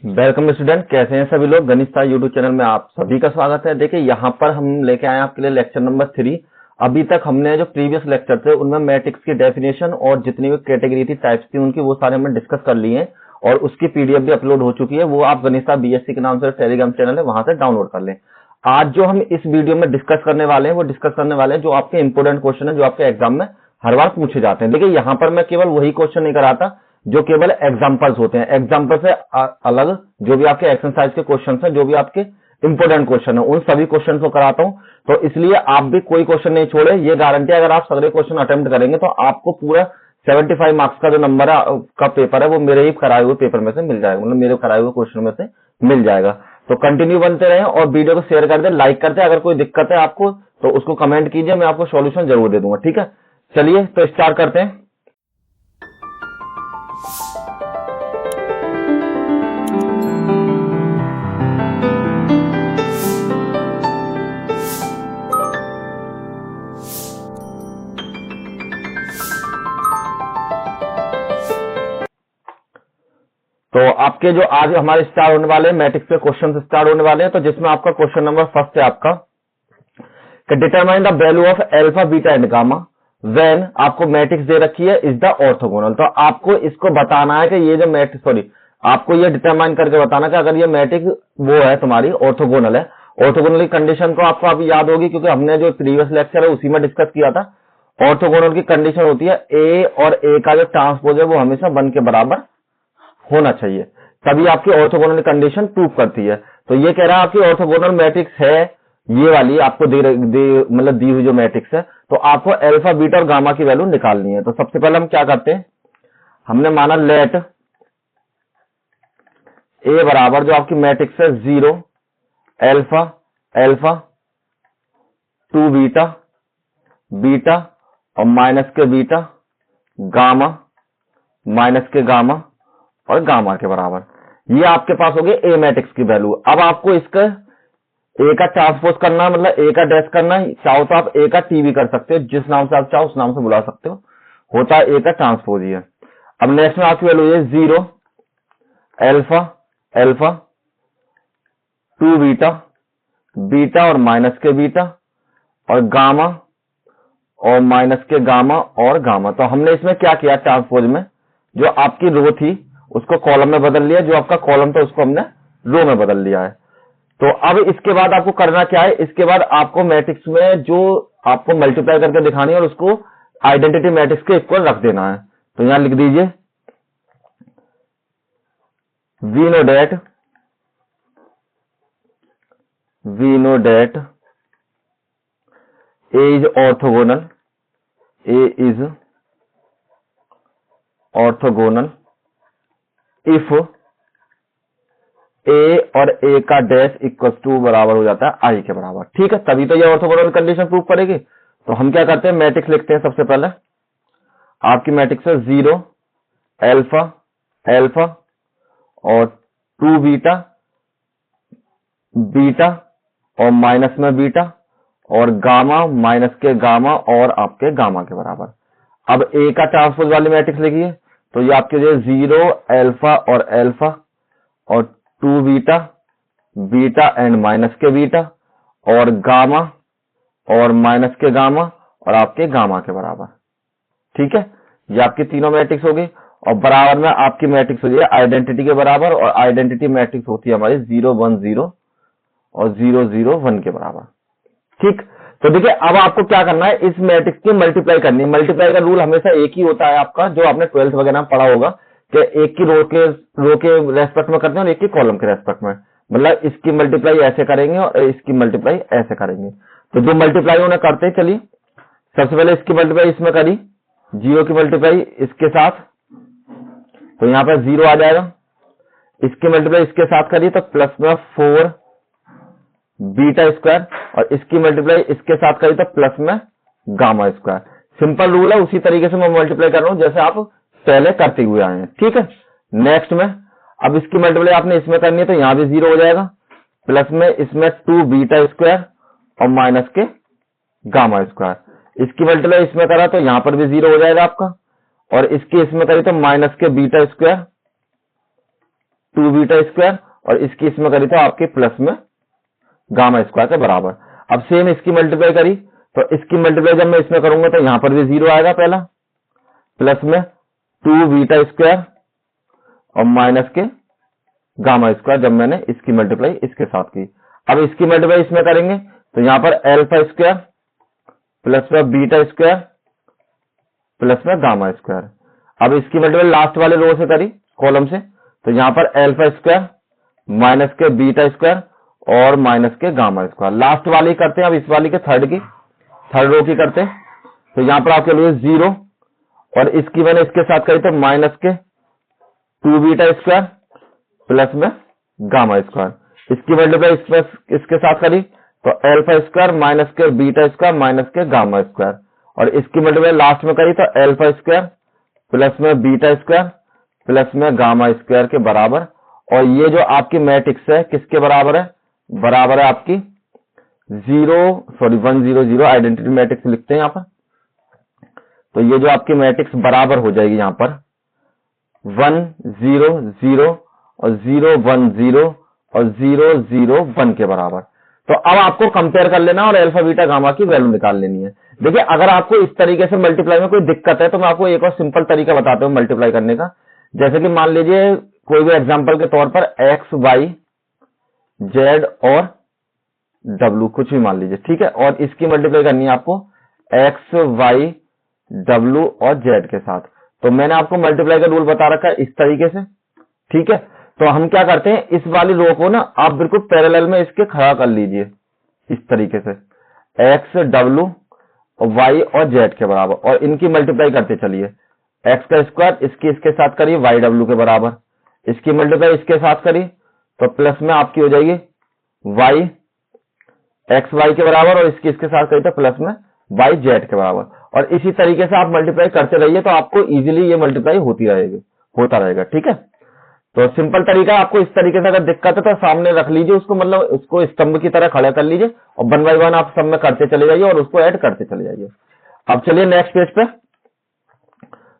Welcome student, कैसे हैं सभी लोग। गणित स्टार यूट्यूब चैनल में आप सभी का स्वागत है। देखिए यहाँ पर हम लेके आए हैं आपके लिए लेक्चर नंबर 3। अभी तक हमने जो प्रीवियस लेक्चर थे उनमें मैट्रिक्स की डेफिनेशन और जितनी भी कैटेगरी थी, टाइप्स थी उनकी, वो सारे हमने डिस्कस कर लिए हैं और उसकी पीडीएफ भी अपलोड हो चुकी है। वो आप गणित स्टार बीएससी के नाम से टेलीग्राम चैनल है, वहां से डाउनलोड कर लें। आज जो हम इस वीडियो में डिस्कस करने वाले हैं वो डिस्कस करने वाले हैं जो आपके इंपोर्टेंट क्वेश्चन है, जो आपके एग्जाम में हर बार पूछे जाते हैं। देखिए यहाँ पर मैं केवल वही क्वेश्चन नहीं कराता जो केवल एग्जांपल्स होते हैं। एग्जांपल से अलग जो भी आपके एक्सरसाइज के क्वेश्चन हैं, जो भी आपके इंपोर्टेंट क्वेश्चन है, उन सभी क्वेश्चन को कराता हूं। तो इसलिए आप भी कोई क्वेश्चन नहीं छोड़े। ये गारंटी, अगर आप सगले क्वेश्चन अटेम्प्ट करेंगे तो आपको पूरा 75 मार्क्स का जो नंबर है का पेपर है वो मेरे ही कराए हुए पेपर में से मिल जाएगा, मतलब मेरे कराए हुए क्वेश्चन में से मिल जाएगा। तो कंटिन्यू बनते रहे और वीडियो को शेयर कर दे, लाइक करते। अगर कोई दिक्कत है आपको तो उसको कमेंट कीजिए, मैं आपको सॉल्यूशन जरूर दे दूंगा। ठीक है, चलिए तो स्टार्ट करते हैं। तो आपके जो आज हमारे स्टार्ट होने वाले हैं मैट्रिक्स के क्वेश्चन स्टार्ट होने वाले हैं। तो जिसमें आपका क्वेश्चन नंबर फर्स्ट है आपका कि determine the value of alpha beta and gamma when, आपको मैट्रिक्स दे रखी है, इज द ऑर्थोगोनल। तो आपको इसको बताना है कि ये जो मैट्रिक्स, आपको ये डिटरमाइन करके बताना कि अगर ये मैट्रिक्स वो है तुम्हारी ऑर्थोगोनल है। ऑर्थोगोनल की कंडीशन को आपको अभी याद होगी क्योंकि हमने जो प्रीवियस लेक्चर है उसी में डिस्कस किया था। ऑर्थोगोनल की कंडीशन होती है ए और ए का जो ट्रांसपोज है वो हमेशा 1 के बराबर होना चाहिए, तभी आपकी ऑर्थोगोनल कंडीशन प्रूव करती है। तो ये कह रहा है आपकी ऑर्थोगोनल मैट्रिक्स है ये वाली, आपको मतलब दी हुई जो मैट्रिक्स है। तो आपको अल्फा बीटा और गामा की वैल्यू निकालनी है। तो सबसे पहले हम क्या करते हैं, हमने माना लेट ए बराबर जो आपकी मैट्रिक्स है 0 अल्फा अल्फा 2 बीटा बीटा और माइनस के बीटा गामा माइनस के गामा और गामा के बराबर। ये आपके पास हो गए ए मैट्रिक्स की वैल्यू। अब आपको इसका ए का ट्रांसपोज करना है, मतलब ए का डैश करना है। चाहो तो आप ए का टी भी कर सकते हो, जिस नाम से आप चाहो उस नाम से बुला सकते हो, होता है ए का ट्रांसपोज ही है। अब नेक्स्ट में आपकी वैल्यू है 0 अल्फा अल्फा 2 बीटा बीटा और माइनस के बीटा और गामा और माइनस के गामा और गामा। तो हमने इसमें क्या किया, ट्रांसपोज में जो आपकी रो थी उसको कॉलम में बदल लिया, जो आपका कॉलम था उसको हमने रो में बदल लिया है। तो अब इसके बाद आपको करना क्या है, इसके बाद आपको मैट्रिक्स में जो आपको मल्टीप्लाई करके दिखानी है और उसको आइडेंटिटी मैट्रिक्स के इक्वल रख देना है। तो यहां लिख दीजिए we know that A is orthogonal, A is orthogonal if A और ए का डैश इक्वल टू बराबर हो जाता है आई के बराबर। ठीक है, तभी तो ये ऑर्थोगोनल कंडीशन प्रूव करेगी। तो हम क्या करते हैं, मैट्रिक्स लिखते हैं। सबसे पहले आपकी मैट्रिक्स है 0 अल्फा अल्फा और 2 बीटा बीटा और माइनस में बीटा और गामा माइनस के गामा और आपके गामा के बराबर। अब ए का ट्रांसपोज वाली मैट्रिक्स लिखिए। तो ये आपके जो 0 अल्फा और अल्फा और 2 बीटा बीटा एंड माइनस के बीटा और गामा और माइनस के गामा और आपके गामा के बराबर। ठीक है, ये आपकी तीनों मैट्रिक्स हो गई और बराबर में आपकी मैट्रिक्स हो जाए आइडेंटिटी के बराबर। और आइडेंटिटी मैट्रिक्स होती है हमारी 0 1 0 और 0 0 1 के बराबर। ठीक, तो देखिए अब आपको क्या करना है, इस मैट्रिक्स की मल्टीप्लाई करनी है। मल्टीप्लाई का रूल हमेशा एक ही होता है आपका, जो आपने 12th वगैरह में पढ़ा होगा कि एक की रो के रेस्पेक्ट में करते हैं और एक की कॉलम के रेस्पेक्ट में। मतलब इसकी मल्टीप्लाई ऐसे करेंगे और इसकी मल्टीप्लाई ऐसे करेंगे। तो जो मल्टीप्लाई उन्हें करते हैं, चलिए सबसे पहले इसकी मल्टीप्लाई इसमें करी, 0 की मल्टीप्लाई इसके साथ, तो यहाँ पर 0 आ जाएगा। इसकी मल्टीप्लाई इसके साथ करी तो प्लस में 4 बीटा स्क्वायर और इसकी मल्टीप्लाई इसके साथ करी तो प्लस में गामा स्क्वायर। सिंपल रूल है, उसी तरीके से मैं मल्टीप्लाई कर रहा हूं जैसे आप पहले करते हुए आए हैं। ठीक है, नेक्स्ट में अब इसकी मल्टीप्लाई आपने इसमें करनी है तो यहां भी 0 हो जाएगा, प्लस में इसमें 2 बीटा स्क्वायर और माइनस के गामा स्क्वायर। इसकी मल्टीप्लाई इसमें करा तो यहां पर भी 0 हो जाएगा आपका, और इसकी इसमें करी तो माइनस के बीटा स्क्वायर 2 बीटा स्क्वायर और इसकी इसमें करी तो आपके प्लस में गामा स्क्वायर के बराबर। अब सेम इसकी मल्टीप्लाई करी तो इसकी मल्टीप्लाई जब मैं इसमें करूंगा तो यहां पर भी 0 आएगा पहला, प्लस में 2 बीटा स्क्वायर और माइनस के गामा स्क्वायर जब मैंने इसकी मल्टीप्लाई इसके साथ की। अब इसकी मल्टीप्लाई इसमें करेंगे तो यहां पर अल्फा स्क्वायर प्लस में बीटा स्क्वायर प्लस में गामा स्क्वायर। अब इसकी मल्टीप्लाई लास्ट वाले रो से करी कॉलम से तो यहां पर अल्फा स्क्वायर माइनस के बीटा स्क्वायर और माइनस के गामा स्क्वायर। लास्ट वाली करते हैं, अब इस वाली के थर्ड रो की करते हैं तो यहां पर आपके लिए 0 और इसकी मैंने इसके साथ करी तो माइनस के 2 बीटा स्क्वायर प्लस में गामा स्क्वायर। इसकी मल्टीप्लाई इसके साथ करी तो अल्फा स्क्वायर माइनस के बीटा स्क्वायर माइनस के गामा स्क्वायर और इसकी मल्टीप्लाई लास्ट में करी तो अल्फा स्क्वायर प्लस में बीटा स्क्वायर प्लस में गामा स्क्वायर के बराबर। और ये जो आपकी मैट्रिक्स है किसके बराबर है? बराबर है आपकी 100 आइडेंटिटी मैट्रिक्स लिखते हैं यहां पर। तो ये जो आपकी मैट्रिक्स बराबर हो जाएगी यहां पर 1 0 0 और 0 1 0 और 0 0 1 के बराबर। तो अब आपको कंपेयर कर लेना और अल्फा बीटा गामा की वैल्यू निकाल लेनी है। देखिए अगर आपको इस तरीके से मल्टीप्लाई में कोई दिक्कत है तो मैं आपको एक और सिंपल तरीका बताता हूं मल्टीप्लाई करने का। जैसे कि मान लीजिए कोई भी एग्जांपल के तौर पर एक्स वाई जेड और डब्ल्यू कुछ भी मान लीजिए, ठीक है, और इसकी मल्टीप्लाई करनी है आपको एक्स वाई डब्ल्यू और जेड के साथ। तो मैंने आपको मल्टीप्लाई का रूल बता रखा है इस तरीके से, ठीक है। तो हम क्या करते हैं इस वाली रो को ना आप बिल्कुल पैरेलल में इसके खड़ा कर लीजिए इस तरीके से एक्स डब्ल्यू वाई और जेड के बराबर और इनकी मल्टीप्लाई करते चलिए। एक्स का स्क्वायर इसके साथ करिए वाई डब्ल्यू के बराबर, इसकी मल्टीप्लाई इसके साथ करिए तो प्लस में आपकी हो जाएगी वाई एक्स वाई के बराबर और इसके साथ करिए तो प्लस में वाई जेड के बराबर। और इसी तरीके से आप मल्टीप्लाई करते रहिए तो आपको इजीली ये मल्टीप्लाई होता रहेगा, ठीक है। तो सिंपल तरीका आपको इस तरीके से अगर दिक्कत है तो सामने रख लीजिए उसको, मतलब उसको स्तंभ की तरह खड़ा कर लीजिए और 1 बाय 1 आप सब में करते चले जाइए और उसको ऐड करते चले जाइए। अब चलिए नेक्स्ट पेज पे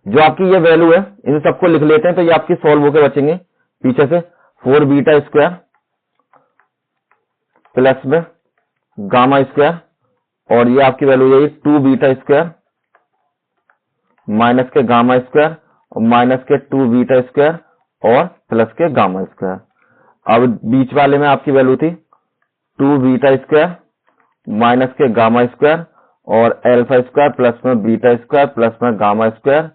जो आपकी ये वैल्यू है इन सबको लिख लेते हैं तो ये आपकी सॉल्व होके बचेंगे पीछे से 4 बीटा स्क्वायर प्लस में गामा स्क्वायर और ये आपकी वैल्यू यही 2 बीटा स्क्वायर माइनस के गामा स्क्वायर और माइनस के 2 बीटा स्क्वायर और प्लस के गामा स्क्वायर। अब बीच वाले में आपकी वैल्यू थी 2 बीटा स्क्वायर माइनस के गामा स्क्वायर और अल्फा स्क्वायर प्लस में बीटा स्क्वायर प्लस में गामा स्क्वायर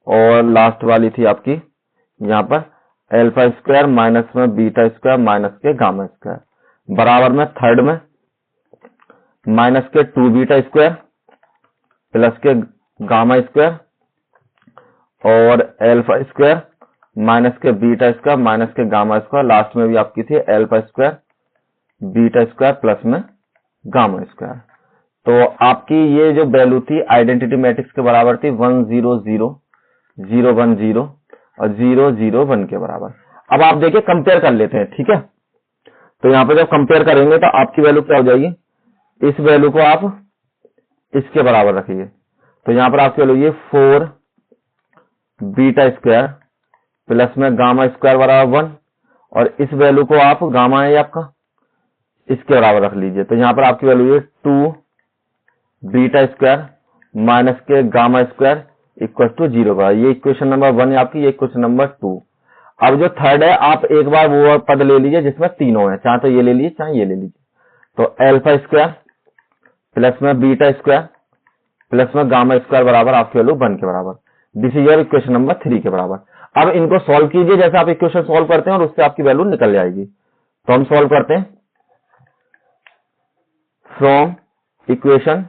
और लास्ट वाली थी आपकी यहाँ पर अल्फा स्क्वायर माइनस में बीटा स्क्वायर माइनस के गामा स्क्वायर बराबर में थर्ड में माइनस के 2 बीटा स्क्वायर प्लस के गामा स्क्वायर और अल्फा स्क्वायर माइनस के बीटा स्क्वायर माइनस के गामा स्क्वायर, लास्ट में भी आपकी थी alpha square beta square plus में गामा स्क्वायर। तो आपकी ये जो वैल्यू थी आइडेंटिटी मैट्रिक्स के बराबर थी 1 0 0 0 1 0 और 0 0 1 के बराबर। अब आप देखिए कंपेयर कर लेते हैं, ठीक है। तो यहाँ पे जब कंपेयर करेंगे तो आपकी वैल्यू क्या हो जाएगी, इस वैल्यू को आप इसके बराबर रखिए तो यहाँ पर आपकी वैल्यू ये 4 बीटा स्क्वायर प्लस में गामा स्क्वायर बराबर 1 और इस वैल्यू को आप गामा है आपका इसके बराबर रख लीजिए तो यहाँ पर आपकी वैल्यू ये 2 बीटा स्क्वायर माइनस के गामा स्क्वायर इक्वल टू 0 का। ये इक्वेशन नंबर 1 है आपकी, ये इक्वेशन नंबर 2। अब जो थर्ड है आप एक बार वो पद ले लीजिए जिसमें तीनों है, चाहे तो ये ले लीजिए चाहे ये ले लीजिए। तो अल्फा स्क्वायर प्लस में बीटा स्क्वायर प्लस में गामा स्क्वायर बराबर आपकी वैल्यू 1 के बराबर। This is your equation number 3 के बराबर। अब इनको सॉल्व कीजिए जैसे आप इक्वेशन सॉल्व करते हैं और उससे आपकी वैल्यू निकल जाएगी। तो हम सॉल्व करते हैं फ्रॉम इक्वेशन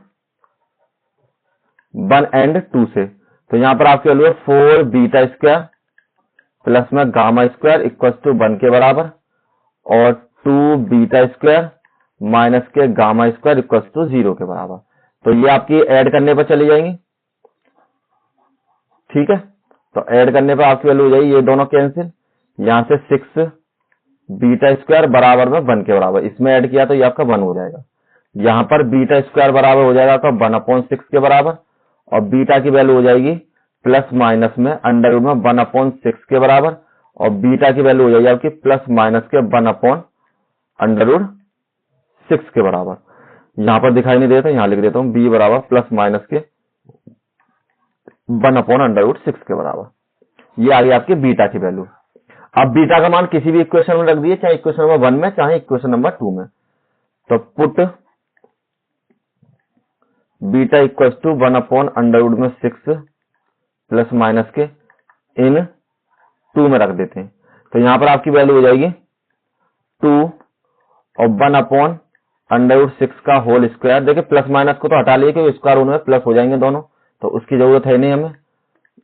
1 एंड 2 से। तो यहां पर आपकी वैल्यू है 4 बीटा स्क्वायर प्लस में गामा स्क्वायर इक्वल टू 1 के बराबर और 2 बीटा स्क्वायर माइनस के गामा स्क्वायर इक्वल टू 0 के बराबर। तो ये आपकी ऐड करने पर चली जाएंगी, ठीक है। तो ऐड करने पर आपकी वैल्यू हो जाएगी ये दोनों कैंसिल, यहां से 6 बीटा स्क्वायर बराबर में 1 के बराबर, इसमें ऐड किया तो ये आपका 1 हो जाएगा। यहां पर बीटा स्क्वायर बराबर हो जाएगा आपका 1/6 के बराबर और बीटा की वैल्यू हो जाएगी प्लस माइनस में अंडर रूट में 1/6 के बराबर और बीटा की वैल्यू हो जाएगी आपकी प्लस माइनस के 1/√6 के बराबर। यहां पर दिखाई नहीं देता, यहां लिख देता हूं b बराबर प्लस माइनस के 1/√6 के बराबर। ये आ गई आपकी बीटा की वैल्यू। अब बीटा का मान किसी भी इक्वेशन में रख दिए, चाहे इक्वेशन नंबर 1 में चाहे इक्वेशन नंबर 2 में। तो put beta equals to 1/√6 plus minus k in 2 में रख देते हैं। तो यहां पर आपकी वैल्यू हो जाएगी 2 और 1/√6 का होल स्क्वायर। देखिए प्लस माइनस को तो हटा लिए क्योंकि स्क्वायर उनमें प्लस हो जाएंगे दोनों, तो उसकी जरूरत है नहीं हमें।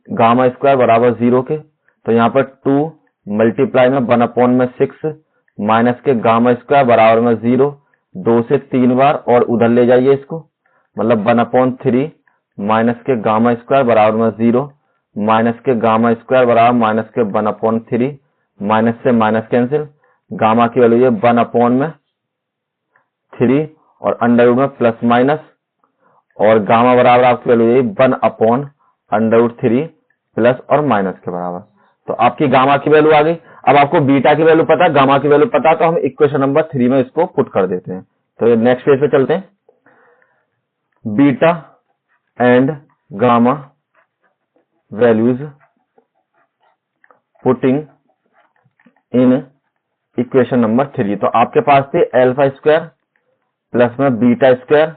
गामा स्क्वायर बराबर 0 के, तो यहाँ पर 2 मल्टीप्लाई में 1/6 माइनस के गामा स्क्वायर बराबर में 0, 2 से 3 बार और उधर ले जाइए इसको, मतलब 1/3 माइनस के गामा स्क्वायर बराबर में 0 माइनस के गामा स्क्वायर बराबर माइनस के 1/3, माइनस से माइनस कैंसिल, गामा की वैल्यू है 1/3 और अंडर में प्लस माइनस, और गामा बराबर आपकी वैल्यू है 1/√3 प्लस और माइनस के बराबर। तो आपकी गामा की वैल्यू आ गई। अब आपको बीटा की वैल्यू पता, गामा की वैल्यू पता, तो हम इक्वेशन नंबर 3 में इसको पुट कर देते हैं। तो नेक्स्ट पेज पे चलते हैं। Beta and gamma values putting in equation number 3। तो आपके पास थी अल्फा स्क्वायर प्लस में बीटा स्क्वायर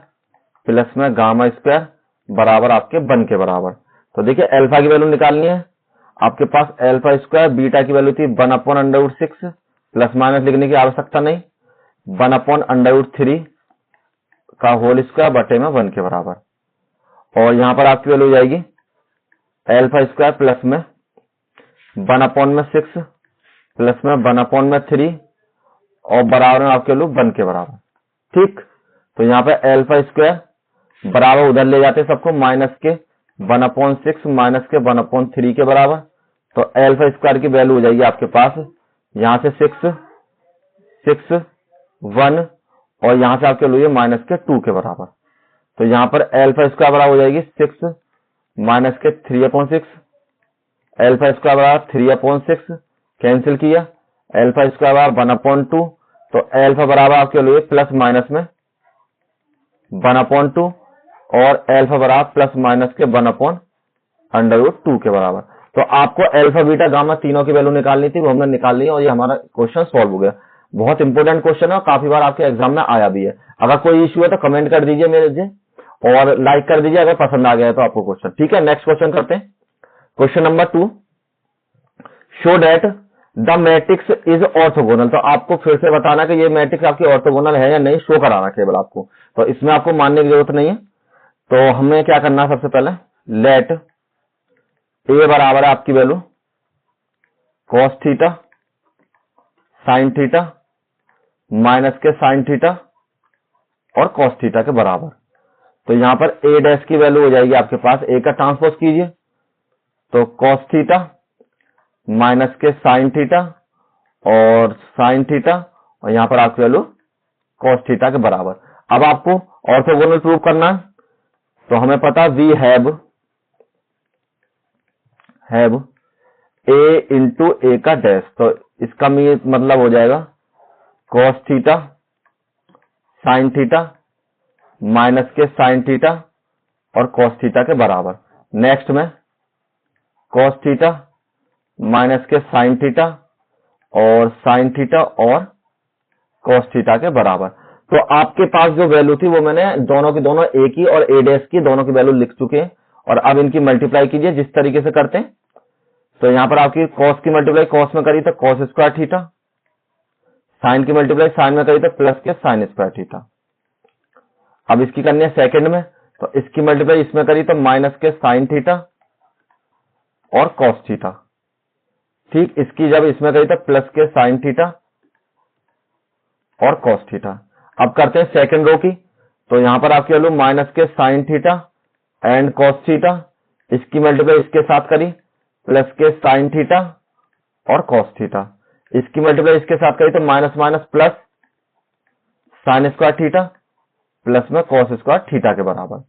प्लस में गामा स्क्वायर बराबर आपके 1 के बराबर। तो देखिए अल्फा की वैल्यू निकालनी है, आपके पास अल्फा स्क्वायर, बीटा की वैल्यू थी 1/√6, प्लस माइनस लिखने की आवश्यकता नहीं, 1/√3 का होल स्क्वायर बटे में 1 के बराबर। और यहां पर आपकी वैल्यू हो जाएगी अल्फा स्क्वायर प्लस में 1/6 प्लस में 1/3 और बराबर में आपकी वैल्यू 1 के बराबर। ठीक, तो यहाँ पे अल्फा स्क्वायर बराबर उधर ले जाते सबको, माइनस के 1/6 माइनस के 1/3 के बराबर। तो अल्फा स्क्वायर की वैल्यू हो जाएगी आपके पास यहां से 6 1 और यहां से आपके वैल्यू माइनस के 2 के बराबर। तो यहां पर अल्फा स्क्वायर बराबर हो जाएगी 6 माइनस के 3/6, अल्फा स्क्वायर बराबर 3/6 कैंसिल किया, अल्फा स्क्वायर बराबर 1/2, तो अल्फा बराबर आपके वैल्यू प्लस माइनस में 1/2 और अल्फा बराबर प्लस माइनस के 1/√2 के बराबर। तो आपको अल्फा बीटा गामा तीनों की वैल्यू निकालनी थी, वो हमने निकाल ली और ये हमारा क्वेश्चन सॉल्व हो गया। बहुत इंपॉर्टेंट क्वेश्चन है और काफी बार आपके एग्जाम में आया भी है। अगर कोई इश्यू है तो कमेंट कर दीजिए मेरे से और लाइक कर दीजिए अगर पसंद आ गया है तो आपको क्वेश्चन। ठीक है, नेक्स्ट क्वेश्चन करते हैं। Question number 2, show that the matrix is orthogonal. तो आपको फिर से बताना कि ये मैट्रिक्स आपकी ऑर्थोगोनल है या नहीं, शो कराना केवल आपको, तो इसमें आपको मानने की जरूरत नहीं है। तो हमें क्या करना है, सबसे पहले लेट ए बराबर है आपकी value cos theta sine theta minus के साइन थीटा और कॉस थीटा के बराबर। तो यहां पर ए डैश की वैल्यू हो जाएगी आपके पास, ए का ट्रांसपोज कीजिए तो कॉस थीटा माइनस के साइन थीटा और साइन थीटा और यहां पर आपकी वैल्यू कॉस थीटा के बराबर। अब आपको ऑर्थोगोनल प्रूव करना है, तो हमें पता वी हैव ए इंटू ए का डैश। तो इसका मतलब हो जाएगा cos theta sine theta minus के साइन थीटा और कॉस थीटा के बराबर। नेक्स्ट में कॉस थीटा माइनस के साइन थीटा और साइन थीटा और कॉस थीटा के बराबर। तो आपके पास जो वैल्यू थी वो मैंने दोनों की दोनों ए की और ए डैश की दोनों की वैल्यू लिख चुके हैं और अब इनकी मल्टीप्लाई कीजिए जिस तरीके से करते हैं। तो यहां पर आपकी कॉस की मल्टीप्लाई कॉस में करी तो कॉस स्क्वायर थीटा, साइन की मल्टीप्लाई साइन में करी तो प्लस के साइन स्क्वायर थीटा। अब इसकी करनी है सेकंड में, तो इसकी मल्टीप्लाई इसमें करी तो माइनस के साइन थीटा और कॉस थीटा। ठीक, इसकी जब इसमें करी तो प्लस के साइन थीटा और कॉस थीटा। अब करते हैं सेकंड रो की, तो यहां पर आपकी वैल्यू माइनस के sine theta and cos theta, इसकी मल्टीप्लाई इसके साथ करी प्लस के साइन थीटा और कॉस थीटा, इसकी मल्टीप्लाई इसके साथ करी तो minus minus plus sign square theta plus में कॉस स्क्वायर थीटा के बराबर।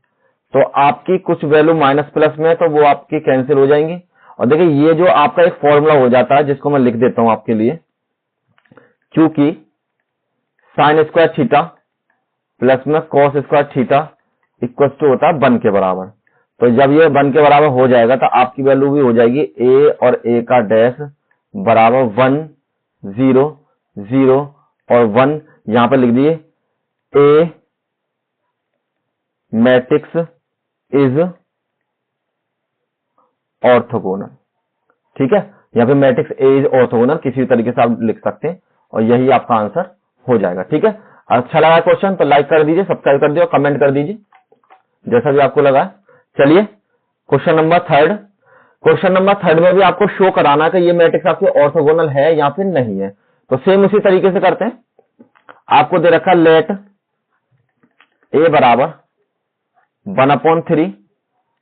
तो आपकी कुछ वैल्यू माइनस प्लस में है तो वो आपकी कैंसिल हो जाएंगी और देखिए ये जो आपका एक फॉर्मूला हो जाता है जिसको मैं लिख देता हूं आपके लिए, क्योंकि साइन स्क्वायर थीटा प्लस में cos square theta equal to होता है 1 के बराबर। तो जब ये 1 के बराबर हो जाएगा तो आपकी वैल्यू भी हो जाएगी ए और ए का डैश बराबर 1 0 0 और 1। यहां पर लिख दिए ए मैट्रिक्स इज ऑर्थोगोनल। ठीक है, यहाँ पे मैट्रिक्स ए इज ऑर्थोगोनल किसी भी तरीके से आप लिख सकते हैं और यही आपका आंसर हो जाएगा। ठीक है, अच्छा लगा क्वेश्चन तो लाइक कर दीजिए, सब्सक्राइब कर दीजिए और कमेंट कर दीजिए जैसा भी आपको लगा। चलिए क्वेश्चन नंबर 3। क्वेश्चन नंबर 3 में भी आपको शो कराना है कि ये मैट्रिक्स आपके ऑर्थोगोनल है या फिर नहीं है। तो सेम उसी तरीके से करते हैं। आपको दे रखा लेट ए बराबर 1/3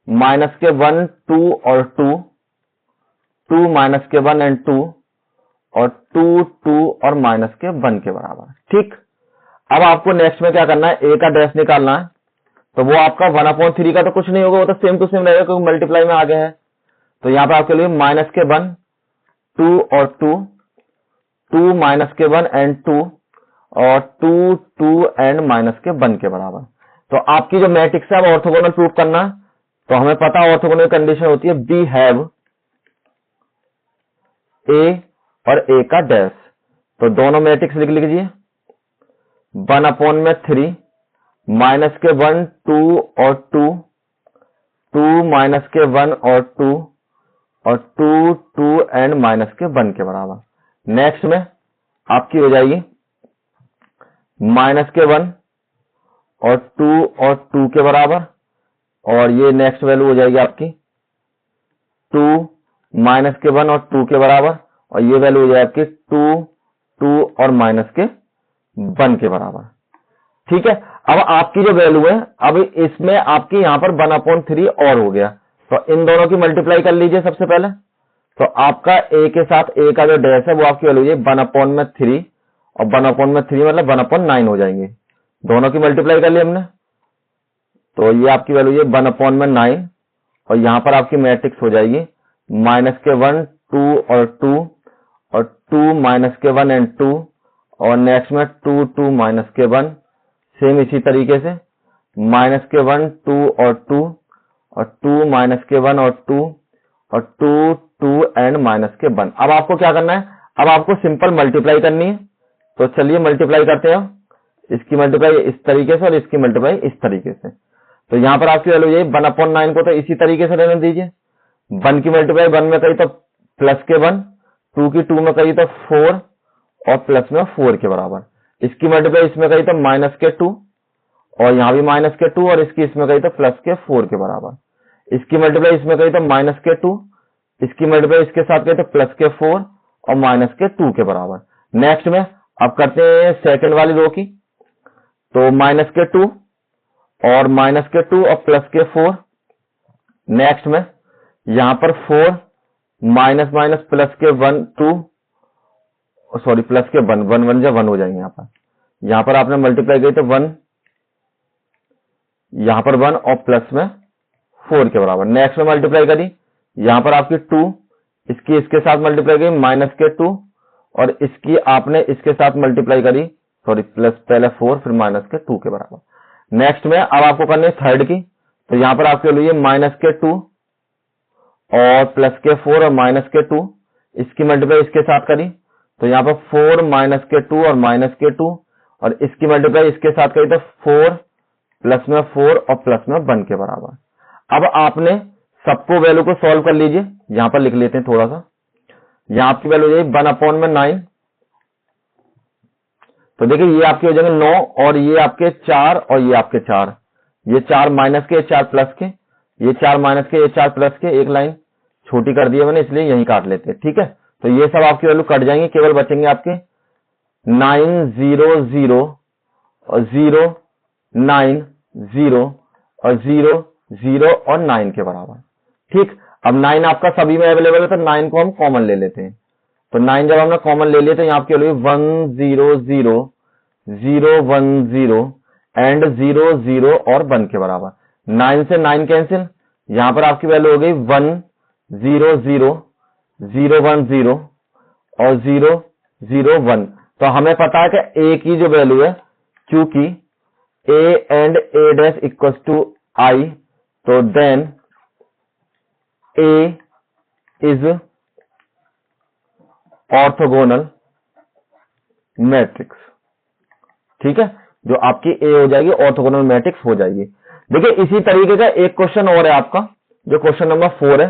माइनस के 1 2 और 2 2 माइनस के 1 एंड 2 और 2 2 और माइनस के 1 के बराबर। ठीक, अब आपको नेक्स्ट में क्या करना है, ए का डैश निकालना है। तो वो आपका 1/3 का तो कुछ नहीं होगा, वो तो सेम टू सेम रहेगा क्योंकि मल्टीप्लाई में आ गया है। तो यहां पर आपके लिए माइनस के 1 2 और 2 2 माइनस के 1 एंड 2 और 2 2 एंड माइनस के 1 के बराबर। तो आपकी जो मैट्रिक्स है अब ऑर्थोगोनल प्रूव करना है। तो हमें पता है ऑर्थोगोनल कंडीशन होती है बी हैव ए और ए का डैश। तो दोनों मैट्रिक्स लिख लीजिए 1/3 माइनस के 1 2 और 2 2 माइनस के 1 और 2 और 2 2 एंड माइनस के 1 के बराबर। नेक्स्ट में आपकी हो जाएगी माइनस के 1 और 2 और 2 के बराबर और ये नेक्स्ट वैल्यू हो जाएगी आपकी 2 माइनस के 1 और 2 के बराबर और ये वैल्यू हो जाएगी आपकी 2 2 और माइनस के 1 के बराबर। ठीक है, अब आपकी जो वैल्यू है अब इसमें आपकी यहां पर 1/3 और हो गया। तो इन दोनों की मल्टीप्लाई कर लीजिए सबसे पहले। तो आपका ए के साथ ए का जो डैश है वो आपकी वैल्यू है 1/3 और 1/3 मतलब 1/9 हो जाएंगे। दोनों की मल्टीप्लाई कर ली हमने तो ये आपकी वैल्यू है 1/9 और यहां पर आपकी मैट्रिक्स हो जाएगी माइनस के 1 2 और 2 और 2 माइनस के 1 एंड 2 और नेक्स्ट में 2 2 माइनस के 1। सेम इसी तरीके से माइनस के 1 2 और 2 और 2 माइनस के 1 और 2 और 2 2 एंड माइनस के 1। अब आपको क्या करना है, अब आपको सिंपल मल्टीप्लाई करनी है। तो चलिए मल्टीप्लाई करते हैं। इसकी मल्टीप्लाई इस तरीके से और इसकी मल्टीप्लाई इस तरीके से। तो यहां पर आपकी वैल्यू ये 1/9 को तो इसी तरीके से रहने दीजिए। 1 की मल्टीप्लाई 1 में करी तो प्लस के 1, 2 की 2 में करी तो 4 और प्लस में 4 के बराबर। इसकी मल्टीप्लाई इसमें करी तो माइनस के 2 और यहां भी माइनस के 2 और इसकी इसमें करी तो प्लस के 4 के बराबर। इसकी मल्टीप्लाई इसमें करी तो माइनस के 2, इसकी मल्टीप्लाई इसके साथ करी तो प्लस के 4 और माइनस के 2 के बराबर। नेक्स्ट में अब करते हैं सेकंड वाली रो की। तो माइनस के 2 और माइनस के 2 और प्लस के 4। नेक्स्ट में यहां पर 4 माइनस माइनस प्लस के 1 2 सॉरी प्लस के 1 1 1 जब 1 हो जाएंगे। यहां पर आपने मल्टीप्लाई की तो 1 यहां पर 1 और प्लस में 4 के बराबर। नेक्स्ट में मल्टीप्लाई करी यहां पर आपकी 2 इसकी इसके साथ मल्टीप्लाई करी माइनस के 2 और इसकी आपने इसके साथ मल्टीप्लाई करी सॉरी प्लस पहले 4 फिर माइनस के 2 के बराबर। नेक्स्ट में अब आपको करनी है थर्ड की। तो यहां पर आपके लिए माइनस के 2 और प्लस के 4 और माइनस के 2 इसकी मल्टीप्लाई इसके साथ करी तो यहां पर 4 माइनस के 2 और माइनस के 2 और इसकी मल्टीप्लाई इसके साथ करी तो 4 प्लस में 4 और प्लस में 1 के बराबर। अब आपने सबको वैल्यू को सॉल्व कर लीजिए। यहां पर लिख लेते हैं थोड़ा सा। यहां आपकी वैल्यू हो जाएगी 1/9। तो देखिए ये आपके हो जाएंगे 9 और ये आपके 4 और ये आपके 4। ये 4 माइनस के 4 प्लस के, ये 4 माइनस के ये 4 प्लस के। एक लाइन छोटी कर दी है मैंने इसलिए यही काट लेते हैं। ठीक है, तो ये सब आपकी वैल्यू कट जाएंगे, केवल बचेंगे आपके 9 0 0 और 0 9 0 और 0 0 और 9 के बराबर। ठीक, अब 9 आपका सभी में अवेलेबल है तो 9 को हम कॉमन ले लेते हैं। तो 9 जब हमने कॉमन ले लिया तो यहाँ आपके लिए 1 0 0 0 1 0 एंड 0 0 और 1 के बराबर। 9 से 9 कैंसिल, यहां पर आपकी वैल्यू हो गई 1 0 0 0 1 0 और 0 0 1। तो हमें पता है कि a की जो वैल्यू है, क्योंकि a and a dash equals to I, तो then a is orthogonal matrix. ठीक है, जो आपकी ए हो जाएगी ऑर्थोगोनल मैट्रिक्स हो जाएगी। देखिए इसी तरीके का एक क्वेश्चन और है आपका, जो क्वेश्चन नंबर 4 है।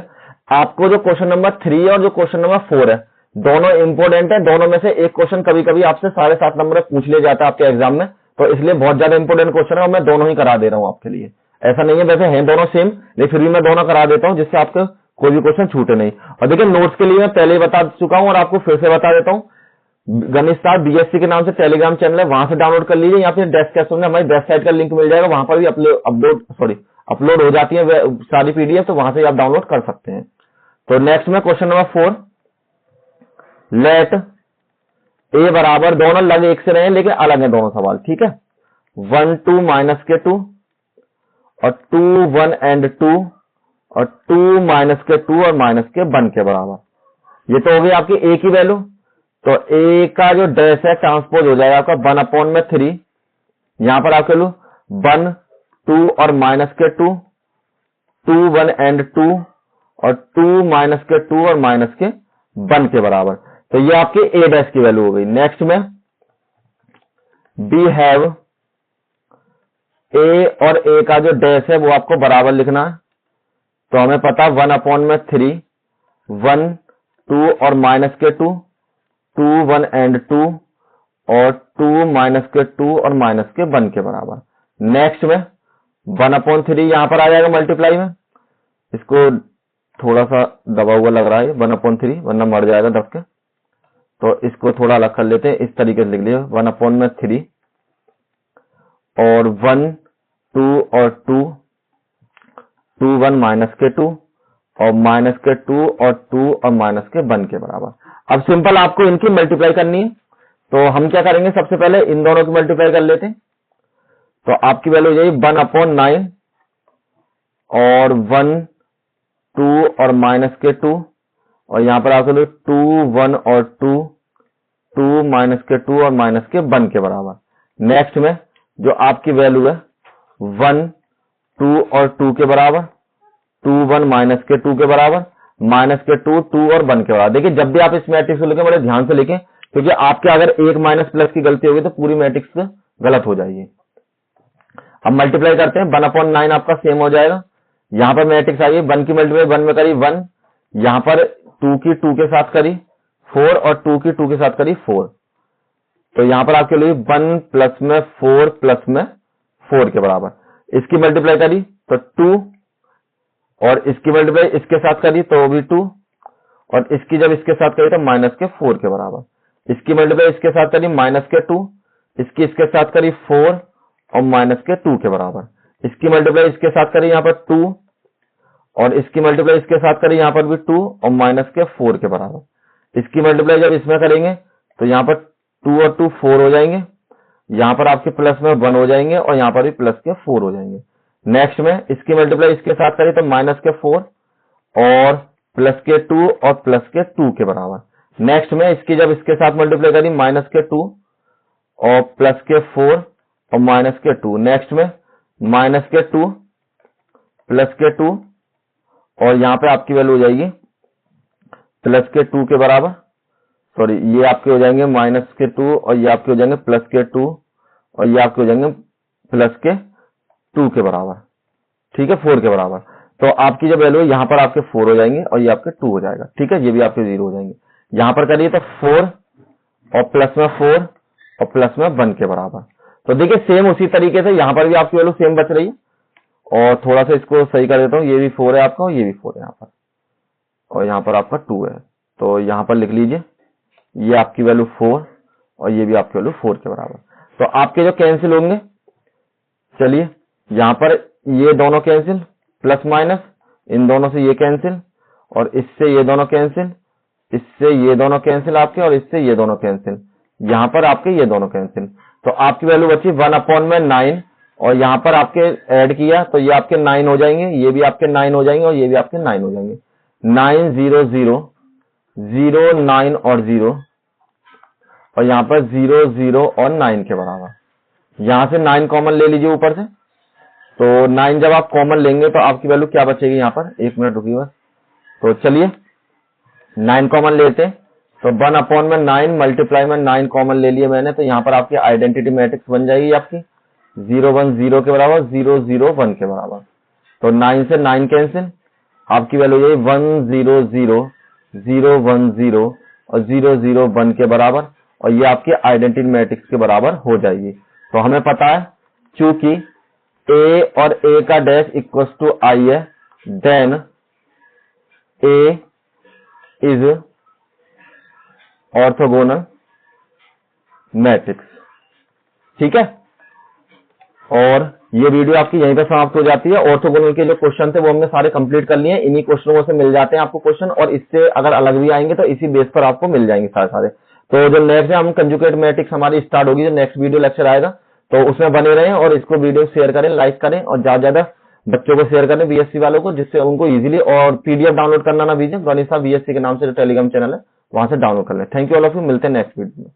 आपको जो क्वेश्चन नंबर 3 और जो क्वेश्चन नंबर 4 है, दोनों इंपोर्टेंट है। दोनों में से एक क्वेश्चन कभी कभी आपसे 7.5 नंबर में पूछ लिया जाता है आपके एग्जाम में, तो इसलिए बहुत ज्यादा इंपोर्टेंट क्वेश्चन है और मैं दोनों ही करा दे रहा हूं आपके लिए। ऐसा नहीं है, वैसे हैं दोनों सेम, लेकिन फिर भी मैं दोनों करा देता हूं जिससे आपको कोई भी क्वेश्चन छूटे नहीं। और देखिए नोट्स के लिए मैं पहले ही बता चुका हूं और आपको फिर से बता देता हूं, गणित स्टार बीएससी के नाम से टेलीग्राम चैनल है, वहां से डाउनलोड कर लीजिए, या फिर डेस्क कैप्सूल में हमारी वेबसाइट का लिंक मिल जाएगा, वहां पर भी अपलोड हो जाती है सारी पीडीएफ, तो वहां से आप डाउनलोड कर सकते हैं। तो नेक्स्ट में क्वेश्चन नंबर 4, लेट ए बराबर, दोनों लग एक से रहे लेकिन अलग है दोनों सवाल। ठीक है, 1 2 माइनस के 2 और 2 1 एंड 2 और 2 माइनस के 2 और माइनस के 1 के बराबर। ये तो हो गई आपकी ए की वैल्यू। तो ए का जो डैश है ट्रांसपोज हो जाएगा आपका 1/3। यहां पर आप लो 1 2 और माइनस के 2, 2 1 एंड 2 और 2 माइनस के 2 और माइनस के 1 के बराबर। तो ये आपकी ए डैश की वैल्यू हो गई। नेक्स्ट में बी हैव, ए और ए का जो डैश है वो आपको बराबर लिखना है। तो हमें पता 1/3, 1 2 और माइनस के 2, 2 1 एंड 2 और 2 माइनस के 2 और माइनस के 1 के बराबर। नेक्स्ट में 1/3 यहां पर आ जाएगा मल्टीप्लाई में, इसको थोड़ा सा दबा हुआ लग रहा है 1/3, वरना मर जाएगा दब के, तो इसको थोड़ा अलग कर लेते हैं। इस तरीके से लिख लिया 1/3 और 1 2 और 2 2 1 माइनस के 2 और माइनस के 2 और 2 और माइनस के 1 के बराबर। अब सिंपल आपको इनकी मल्टीप्लाई करनी है, तो हम क्या करेंगे, सबसे पहले इन दोनों की मल्टीप्लाई कर लेते हैं। तो आपकी वैल्यू हो जाएगी 1/9 और 1 2 और माइनस के 2 और यहां पर आपको 2 1 और 2 2 माइनस के 2 और माइनस के 1 के बराबर। नेक्स्ट में जो आपकी वैल्यू है 1 2 और 2 के बराबर, 2 1 माइनस के 2 के बराबर, माइनस के 2 2 और 1 के बराबर। देखिए जब भी आप इस मैट्रिक्स को लिखें बड़े ध्यान से लिखें, क्योंकि आपके अगर एक माइनस प्लस की गलती होगी तो पूरी मैट्रिक्स गलत हो जाएगी। अब मल्टीप्लाई करते हैं, 1/9 आपका सेम हो जाएगा। यहां पर मैट्रिक्स आई है, 1 की मल्टीप्लाई 1 में करी 1, यहां पर 2 की 2 के साथ करी 4 और 2 की 2 के साथ करी 4। तो यहां पर आपके लिए 1 प्लस में 4 प्लस में 4 के बराबर। इसकी मल्टीप्लाई करी तो 2 और इसकी मल्टीप्लाई इसके साथ करी तो वो भी 2 और इसकी जब इसके साथ करी तो माइनस के 4 के बराबर। इसकी मल्टीप्लाई इसके साथ करी माइनस के 2, इसकी इसके साथ करी 4 और माइनस के 2 के बराबर। इसकी मल्टीप्लाई इसके साथ करी यहाँ पर 2 और इसकी मल्टीप्लाई इसके साथ करी यहाँ पर भी 2 और माइनस के 4 के बराबर। इसकी मल्टीप्लाई जब इसमें करेंगे तो यहाँ पर 2 और 2 4 हो जाएंगे, यहाँ पर आपके प्लस में 1 हो जाएंगे और यहाँ पर भी प्लस के 4 हो जाएंगे। नेक्स्ट में इसकी मल्टीप्लाई इसके साथ करें तो माइनस के 4 और प्लस के 2 और प्लस के 2 के बराबर। नेक्स्ट में इसकी जब इसके साथ मल्टीप्लाई करी माइनस के 2 और प्लस के 4 और माइनस के 2। नेक्स्ट में माइनस के 2 प्लस के 2 और यहाँ पे आपकी वैल्यू हो जाएगी प्लस के 2 के बराबर, सॉरी ये आपके हो जाएंगे माइनस के 2 और ये आपके हो जाएंगे प्लस के 2 और ये आपके हो जाएंगे प्लस के 2 के बराबर। ठीक है, 4 के बराबर। तो आपकी जब वैल्यू यहाँ पर आपके 4 हो जाएंगे और ये आपके 2 हो जाएगा। ठीक है, ये भी आपके 0 हो जाएंगे। यहाँ पर करिए तो 4 और प्लस में 4 और प्लस में 1 के बराबर। तो देखिए सेम उसी तरीके से यहाँ पर भी आपकी वैल्यू सेम बच रही है। और थोड़ा सा इसको सही कर देता हूँ, ये भी 4 है आपका और ये भी 4 है यहाँ पर और यहाँ पर आपका 2 है। तो यहाँ पर लिख लीजिए ये आपकी वैल्यू 4 और ये भी आपकी वैल्यू 4 के बराबर। तो आपके जो कैंसिल होंगे, चलिए यहाँ पर ये दोनों कैंसिल, प्लस माइनस इन दोनों से ये कैंसिल और इससे ये दोनों कैंसिल, इससे ये दोनों कैंसिल आपके और इससे ये दोनों कैंसिल, यहाँ पर आपके ये दोनों कैंसिल। तो आपकी वैल्यू बची 1/9 और यहाँ पर आपके ऐड किया तो ये आपके 9 हो जाएंगे, ये भी आपके 9 हो जाएंगे और ये भी आपके 9 हो जाएंगे। 9 0 0 0 9 और 0 और यहाँ पर 0 0 और 9 के बराबर। यहाँ से 9 कॉमन ले लीजिए ऊपर से, तो 9 जब आप कॉमन लेंगे तो आपकी वैल्यू क्या बचेगी यहाँ पर, एक मिनट रुकिए बस। तो चलिए 9 कॉमन लेते हैं, तो 1/9 मल्टीप्लाई में 9 कॉमन ले लिए मैंने, तो यहाँ पर आपकी आइडेंटिटी मैट्रिक्स बन जाएगी आपकी 0 1 0 के बराबर, 0 0 1 के बराबर। तो 9 से 9 कैंसिल, आपकी वैल्यू हो जाएगी 1 0 0 0 1 0 और 0 0 1 के बराबर, और ये आपकी आइडेंटिटी मैट्रिक्स के बराबर हो जाएगी। तो हमें पता है चूंकि a और a का डैश इक्वल टू I है, then a is orthogonal matrix. ठीक है, और ये वीडियो आपकी यहीं पे समाप्त हो जाती है। ऑर्थोगोनल के जो क्वेश्चन थे वो हमने सारे कंप्लीट कर लिए हैं, इन्हीं क्वेश्चनों से मिल जाते हैं आपको क्वेश्चन, और इससे अगर अलग भी आएंगे तो इसी बेस पर आपको मिल जाएंगे सारे। तो जो नेक्स्ट है, हम कंजुगेट मैट्रिक्स हमारी स्टार्ट होगी, जो नेक्स्ट वीडियो लेक्चर आएगा, तो उसमें बने रहें और इसको वीडियो शेयर करें, लाइक करें और ज्यादा ज्यादा बच्चों को शेयर करें, बीएससी वालों को, जिससे उनको इजीली, और पीडीएफ डाउनलोड करना ना भूलिए, गणित साहब बीएससी के नाम से जो टेलीग्राम चैनल है वहां से डाउनलोड कर लें। Thank you all of you, मिलते हैं नेक्स्ट वीडियो में।